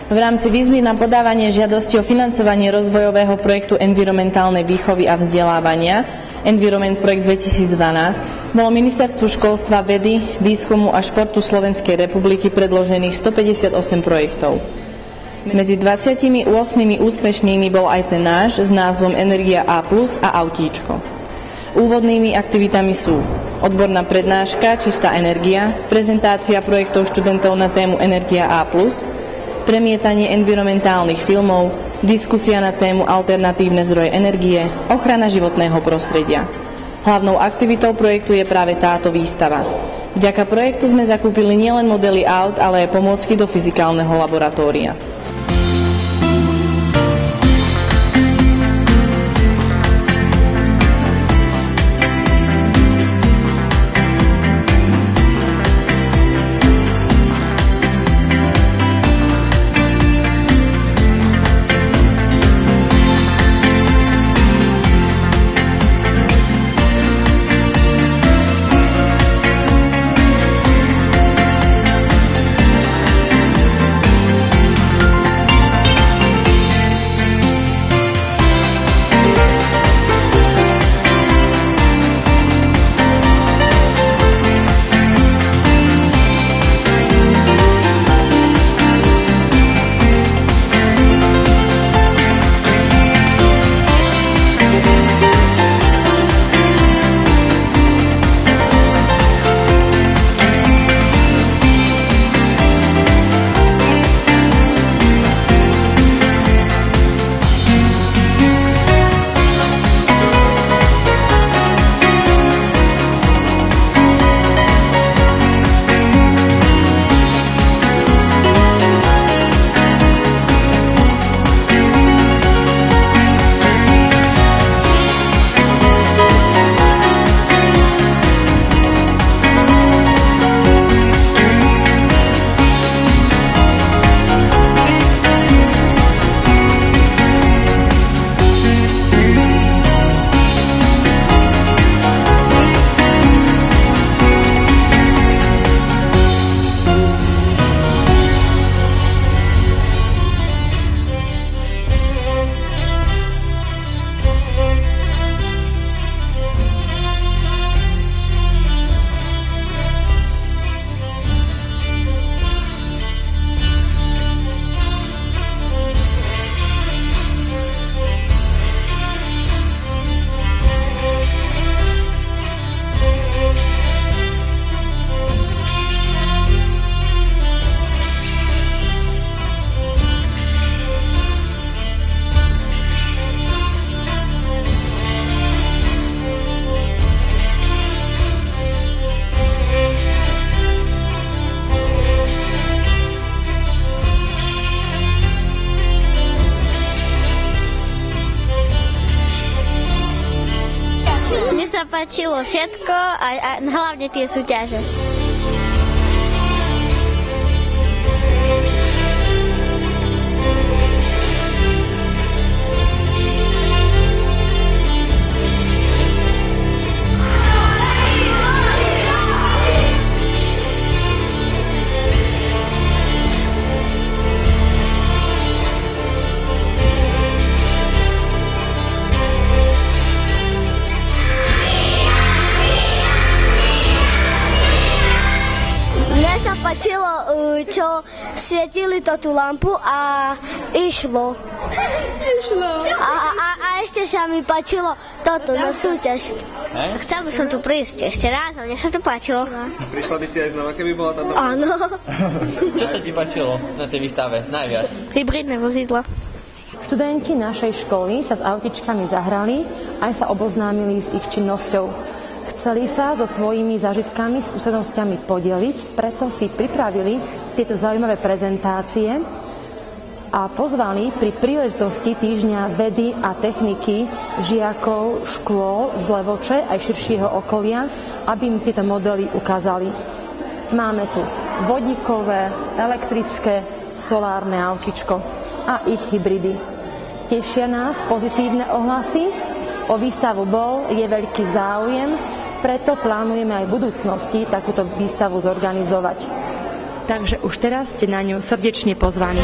V rámci výzvy na podávanie žiadosti o financovanie rozvojového projektu environmentálnej výchovy a vzdelávania Environment Projekt 2012 bolo Ministerstvu školstva, vedy, výskumu a športu Slovenskej republiky predložených 158 projektov. Medzi 28 úspešnými bol aj ten náš s názvom Energia A+ a Autíčko. Úvodnými aktivitami sú odborná prednáška Čistá energia, prezentácia projektov študentov na tému Energia A+, premietanie environmentálnych filmov, diskusia na tému alternatívne zdroje energie, ochrana životného prostredia. Hlavnou aktivitou projektu je práve táto výstava. Vďaka projektu sme zakúpili nielen modely aut, ale aj pomôcky do fyzikálneho laboratória. Páčilo všetko a hlavne tie súťaže. Páčilo, čo svietili to tú lampu a išlo. A ešte sa mi páčilo toto na súťaž. Chcel by som tu prísť ešte raz, a mne sa to páčilo. Prišla by si aj znova, keby bola táto? Áno. Čo sa ti páčilo na tej výstave najviac? Hybridné vozidla. Študenti našej školy sa s autičkami zahrali, aj sa oboznámili s ich činnosťou. Chceli sa so svojimi zážitkami, skúsenosťami podeliť, preto si pripravili tieto zaujímavé prezentácie a pozvali pri príležitosti Týždňa vedy a techniky žiakov škôl z Levoče aj širšieho okolia, aby im tieto modely ukázali. Máme tu vodíkové, elektrické, solárne autičko a ich hybridy. Tešia nás pozitívne ohlasy, o výstavu bol, je veľký záujem, preto plánujeme aj v budúcnosti takúto výstavu zorganizovať. takže už teraz ste na ňu srdečne pozvaní.